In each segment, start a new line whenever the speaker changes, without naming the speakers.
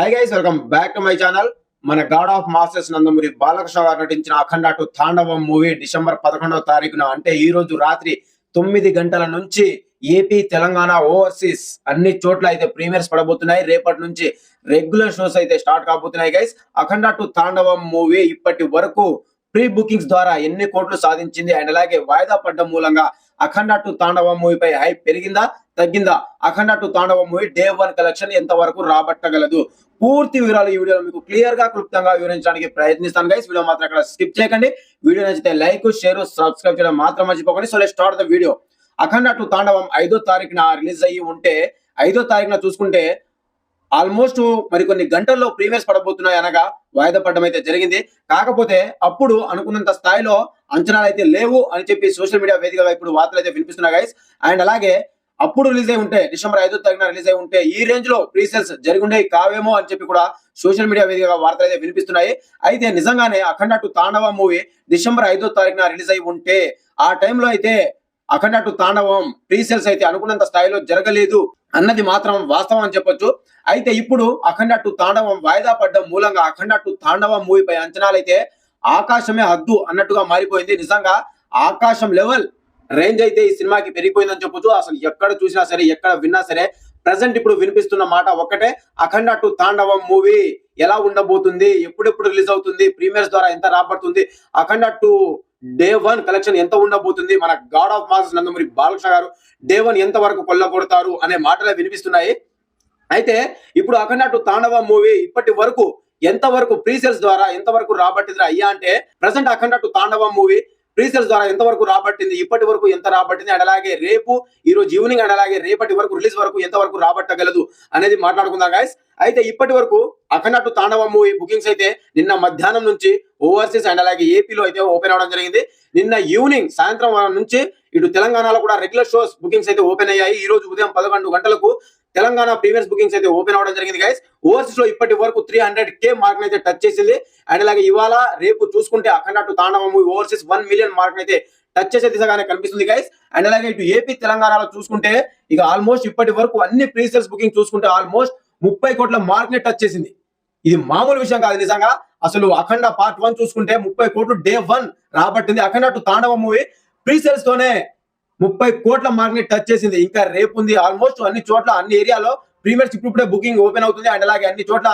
Hi guys, welcome back to my channel. మన god of masters Nandamuri Balakrishna garu నటించిన అఖండ 2 తాండవం movie December 11వ తారీఖున అంటే ఈ రోజు రాత్రి 9 గంటల నుంచి ఏపీ, తెలంగాణ, ఓవర్సీస్ అన్ని చోట్ల అయితే ప్రీమియర్స్ పడబోతున్నాయి. రేపటి నుంచి రెగ్యులర్ షోస్ అయితే స్టార్ట్ కాబోతున్నాయి గైస్. అఖండ 2 తాండవం మూవీ ఇప్పటి వరకు ప్రీ బుకింగ్స్ ద్వారా ఎన్ని కోట్లు సాధించింది అండ్ అలాగే వాయిదా పడ్డ మూలంగా అఖండ 2 తాండవం మూవీపై హైప్ పెరిగిందా తగ్గిందా, అఖండ 2 తాండవం మూవీ డే 1 కలెక్షన్ ఎంత వరకు రాబట్టగలదు, పూర్తి వివరాలు ఈ వీడియోలో మీకు క్లియర్ గా క్లుప్తంగా వివరించడానికి ప్రయత్నిస్తాను గైస్. వీడియో మాత్రం అక్కడ స్కిప్ చేయకండి. వీడియో నచ్చితే లైక్, షేర్, సబ్స్క్రైబ్ చేయడం మాత్రం మర్చిపోకండి. So let's start the video. Akhanda 2 Thandavam 5వ తారీఖున రిలీజ్ అయ్యి ఉంటే 5వ తారీఖున చూసుకుంటే ఆల్మోస్ట్ మరికొన్ని గంటల్లో ప్రీమియర్స్ పడబోతున్నాయి అనగా వాయిదా పడడం అయితే జరిగింది. కాకపోతే అప్పుడు అనుకున్నంత స్థాయిలో అంచనాలు అయితే లేవు అని చెప్పి సోషల్ మీడియా వేదికగా ఇప్పుడు వార్తలు అయితే వినిపిస్తున్నాయి గైస్. అండ్ అలాగే అప్పుడు రిలీజ్ అయి ఉంటే డిసెంబర్ 5వ తారీఖున రిలీజ్ అయి ఉంటే ఈ రేంజ్ లో ప్రీ సేల్స్ జరిగుండే కావేమో అని చెప్పి కూడా సోషల్ మీడియా వేదికగా వార్తలు అయితే వినిపిస్తున్నాయి. అయితే నిజంగానే అఖండ 2 తాండవం మూవీ డిసెంబర్ 5వ తారీఖున రిలీజ్ అయి ఉంటే ఆ టైంలో అయితే అఖండ 2 తాండవం ప్రీ సేల్స్ అయితే అనుకున్నంత స్థాయిలో జరగలేదు అన్నది మాత్రం వాస్తవం అని చెప్పొచ్చు. అయితే ఇప్పుడు అఖండ 2 తాండవం వాయిదా పడ్డం మూలంగా అఖండ 2 తాండవం మూవీపై అంచనాలు అయితే ఆకాశమే హద్దు అన్నట్టుగా మారిపోయింది. నిజంగా ఆకాశం లెవెల్ రేంజ్ అయితే ఈ సినిమాకి పెరిగిపోయిందని చెప్పొచ్చు. అసలు ఎక్కడ చూసినా సరే, ఎక్కడ విన్నా సరే ప్రజెంట్ ఇప్పుడు వినిపిస్తున్న మాట ఒక్కటే, అఖండ 2 తాండవం మూవీ ఎలా ఉండబోతుంది, ఎప్పుడెప్పుడు రిలీజ్ అవుతుంది, ప్రీమియర్స్ ద్వారా ఎంత రాబడుతుంది, అఖండ 2 డే 1 కలెక్షన్ ఎంత ఉండబోతుంది, మన god of masters Nandamuri Balakrishna గారు డే 1 ఎంత వరకు కొల్లగొడతారు అనే మాటలే వినిపిస్తున్నాయి. అయితే ఇప్పుడు అఖండ 2 తాండవం మూవీ ఇప్పటి వరకు ఎంత వరకు ప్రీ సేల్స్ ద్వారా ఎంత వరకు రాబట్టింది అయ్యా అంటే, ప్రజెంట్ అఖండ 2 తాండవం మూవీ ప్రీ సేల్స్ ద్వారా ఎంత వరకు రాబట్టింది, ఇప్పటి వరకు ఎంత రాబట్టింది అండ్ అలాగే రేపు ఈ రోజు ఈవినింగ్ అండ్ అలాగే రేపటి వరకు రిలీజ్ వరకు ఎంత వరకు రాబట్టగలదు అనేది మాట్లాడుకుందాం గైస్. అయితే ఇప్పటి వరకు అఖండ 2 తాండవం మూవీ బుకింగ్స్ అయితే నిన్న మధ్యాహ్నం నుంచి ఓవర్సీస్ అండ్ అలాగే ఏపీలో అయితే ఓపెన్ అవడం జరిగింది. నిన్న ఈవినింగ్ సాయంత్రం నుంచి ఇటు తెలంగాణలో కూడా రెగ్యులర్ షోస్ బుకింగ్స్ అయితే ఓపెన్ అయ్యాయి. ఈ రోజు ఉదయం 11 గంటలకు తెలంగాణ ప్రీమియర్స్ బుకింగ్స్ అయితే ఓపెన్ అవడం జరిగింది గైస్. ఓవర్సీస్ లో ఇప్పటి వరకు 300K మార్క్ అయితే టచ్ చేసింది. అండ్ అలాగే ఇవాళ రేపు చూసుకుంటే అఖండ 2 తాండవం మూవీ ఓవర్సీస్ 1 మిలియన్ మార్క్ అయితే టచ్ చేసే దిశగానే కనిపిస్తుంది గైస్. అండ్ అలాగే ఇటు ఏపీ, తెలంగాణలో చూసుకుంటే ఇక ఆల్మోస్ట్ ఇప్పటి వరకు అన్ని ప్రీ సేల్స్ బుకింగ్ చూసుకుంటే ఆల్మోస్ట్ 30 కోట్ల మార్క్ ని టచ్ చేసింది. ఇది మామూలు విషయం కాదు నిజంగా. అసలు అఖండ పార్ట్ 1 చూసుకుంటే 30 కోట్లు డే 1 రాబట్టింది. అఖండ 2 తాండవం మూవీ ప్రీ సేల్స్ తోనే 30 కోట్ల మార్క్ ని టచ్ చేసింది. ఇంకా రేపు ఉంది ఆల్మోస్ట్ అన్ని చోట్ల అన్ని ఏరియాలో ప్రీమియర్స్ ఇప్పుడే బుకింగ్ ఓపెన్ అవుతుంది. అండ్ అలాగే అన్ని చోట్ల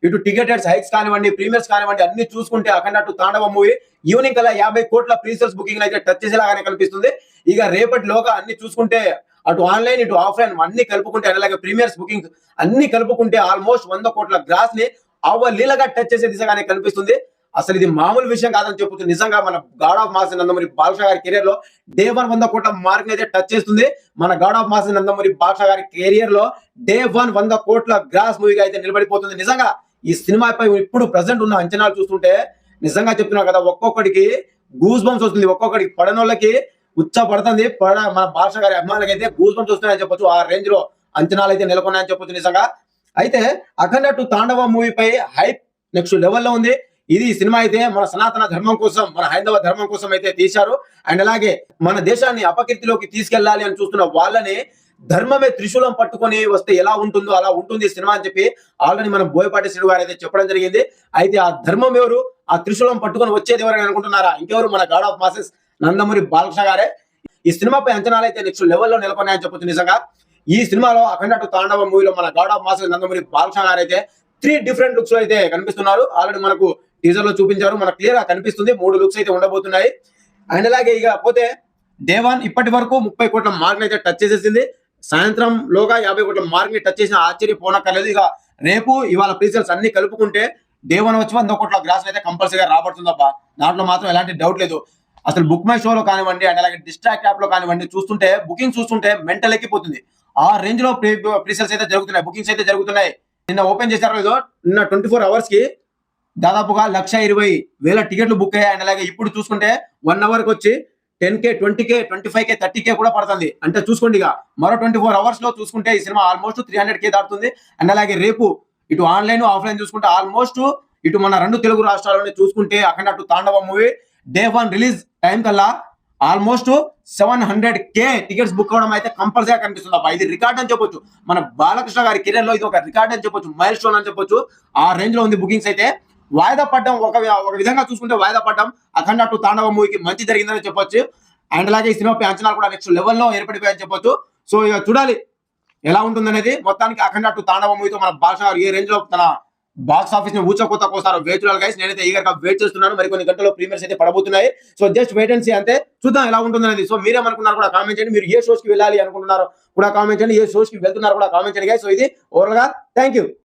ఇటు టికెటెడ్స్ హైక్స్ కానివ్వండి, ప్రీమియర్స్ కానివ్వండి, అన్ని చూసుకుంటే అఖండ 2 తాండవం మూవీ ఈవినింగ్ కల్లా 50 కోట్ల ప్రీ సేల్స్ బుకింగ్ అయితే టచ్ చేసేలాగానే కనిపిస్తుంది. ఇక రేపటిలోగా అన్ని చూసుకుంటే అటు ఆన్లైన్ ఇటు ఆఫ్లైన్ అన్ని కలుపుకుంటే అండ్ అలాగే ప్రీమియర్స్ బుకింగ్ అన్ని కలుపుకుంటే ఆల్మోస్ట్ 100 కోట్ల గ్రాస్ ని అవలీలగా టచ్ చేసే దిశగానే కనిపిస్తుంది. అసలు ఇది మామూలు విషయం కాదని చెప్పొచ్చు. నిజంగా మన god of masters Nandamuri Balakrishna గారి కెరియర్ లో డే 1 100 కోట్ల మార్క్ అయితే టచ్ చేస్తుంది. మన god of masters Nandamuri Balakrishna గారి కెరియర్ లో డే 1 100 కోట్ల గ్రాస్ మూవీగా అయితే నిలబడిపోతుంది. నిజంగా ఈ సినిమాపై ఇప్పుడు ప్రజెంట్ ఉన్న అంచనాలు చూస్తుంటే నిజంగా చెప్తున్నా కదా, ఒక్కొక్కడికి గూస్ బంప్స్ వస్తుంది, ఒక్కొక్కడికి పడనోళ్ళకి ఉచ్చ పడుతుంది, మన బాలకృష్ణ గారి అభిమానులకి అయితే గూస్ బంప్స్ వస్తున్నాయని చెప్పొచ్చు. ఆ రేంజ్ లో అంచనాలు అయితే నెలకొన్నాయని చెప్పొచ్చు నిజంగా. అయితే అఖండ 2 తాండవం మూవీపై హైప్ నెక్స్ట్ లెవెల్లో ఉంది. ఇది సినిమా అయితే మన సనాతన ధర్మం కోసం, మన హైందవ ధర్మం కోసం అయితే తీశారు. అండ్ అలాగే మన దేశాన్ని అపకీర్తిలోకి తీసుకెళ్లాలి అని చూస్తున్న వాళ్ళని ధర్మమే త్రిశూలం పట్టుకొని వస్తే ఎలా ఉంటుందో అలా ఉంటుంది సినిమా అని చెప్పి ఆల్రెడీ మన బోయపాటి శ్రీను గారు అయితే చెప్పడం జరిగింది. అయితే ఆ ధర్మం ఎవరు, ఆ త్రిశూలం పట్టుకొని వచ్చేది ఎవరైనా అనుకుంటున్నారా? ఇంకెవరు, మన god of masters Nandamuri Balakrishna గారే. ఈ సినిమాపై అంచనాలు అయితే నెక్స్ట్ లెవెల్లో నెలకొన్నాయని చెప్పొచ్చు నిజంగా. ఈ సినిమాలో అఖండ 2 తాండవం మూవీలో మన god of masters Nandamuri Balakrishna గారు అయితే 3 డిఫరెంట్ లుక్స్ లో అయితే కనిపిస్తున్నారు. ఆల్రెడీ మనకు టీజర్ లో చూపించారు, మనకు క్లియర్ గా కనిపిస్తుంది. 3 లుక్స్ అయితే ఉండబోతున్నాయి. అండ్ అలాగే ఇక పోతే డే 1 ఇప్పటి వరకు 30 కోట్ల మార్క్ అయితే టచ్ చేసేసింది. సాయంత్రం లోగా 50 కోట్ల మార్క్ ని టచ్ చేసిన ఆశ్చర్యపోనక్కర్లేదు. ఇక రేపు ఇవాళ ప్రీ సేల్స్ అన్ని కలుపుకుంటే డే 1 వచ్చి 100 కోట్ల గ్రాస్ అయితే కంపల్సరీగా రాబడుతుందబ్బా, దాంట్లో మాత్రం ఎలాంటి డౌట్ లేదు. అసలు బుక్ మై షోలో కానివ్వండి అండ్ అలాగే డిస్ట్రాక్ట్ యాప్ లో కానివ్వండి చూస్తుంటే బుకింగ్ చూస్తుంటే మెంటల్ ఎక్కిపోతుంది. ఆ రేంజ్ లో ప్రీ సేల్స్ అయితే జరుగుతున్నాయి, బుకింగ్స్ అయితే జరుగుతున్నాయి. నిన్న ఓపెన్ చేశారు లేదో, నిన్న 24 అవర్స్ కి దాదాపుగా 1,20,000 టికెట్లు బుక్ అయ్యాయి. అండ్ అలాగే ఇప్పుడు చూసుకుంటే 1 అవర్ కి వచ్చి 10K 20K 25K 30K కూడా పడుతుంది. అంటే చూసుకోండి, ఇక మరో 24 అవర్స్ లో చూసుకుంటే ఈ సినిమా ఆల్మోస్ట్ 300K దాటుతుంది. అండ్ అలాగే రేపు ఇటు ఆన్లైన్ ఆఫ్లైన్ చూసుకుంటే ఆల్మోస్ట్ ఇటు మన 2 తెలుగు రాష్ట్రాలని చూసుకుంటే అఖండ 2 తాండవం మూవీ డే 1 రిలీజ్ టైం కల్లా ఆల్మోస్ట్ 700K టికెట్స్ బుక్ అవడం అయితే కంపల్సరీ కనిపిస్తుంది అబ్బా. ఇది రికార్డ్ అని చెప్పొచ్చు. మన బాలకృష్ణ గారి కెరీర్ లో ఇది ఒక రికార్డ్ అని చెప్పొచ్చు, మైల్ స్టోన్ అని చెప్పొచ్చు. ఆ రేంజ్ లో ఉంది బుకింగ్స్ అయితే. వాయిదా పడ్డం ఒక విధంగా చూసుకుంటే వాయిదా పడ్డం అఖండ 2 తాండవ మూవీకి మంచి జరిగిందని చెప్పొచ్చు. అండ్ అలాగే ఈ సినిమాపై అంచనాలు కూడా నెక్స్ట్ లెవెల్లో ఏర్పడిపోయాయని చెప్పొచ్చు. సో ఇక చూడాలి ఎలా ఉంటుందనేది. మొత్తానికి అఖండ 2 తాండవ మూవీతో మన బాలకృష్ణ గారు ఏ రేంజ్ లో తన బాక్స్ ఆఫీస్ ని ఊచకోతకోసారో వేచి చూడాలి గైస్. నేనైతే ఈగర్ గా వెయిట్ చేస్తున్నాను. మరి కొన్ని గంటల్లో ప్రీమియర్స్ అయితే పడబోతున్నాయి. So just wait and see అంతే. చూద్దాం ఎలా ఉంటుందనేది. సో మీరేమనుకున్నారు కూడా కామెంట్ చేయండి. మీరు ఏ షోస్ కి వెళ్ళాలి అనుకుంటున్నారో కూడా కామెంట్ చేయండి. ఏ షోస్ కి వెళ్తున్నారు కూడా కామెంట్ చేయండి గైస్. సో ఇది ఓవరాల్ గా థ్యాంక్ యూ.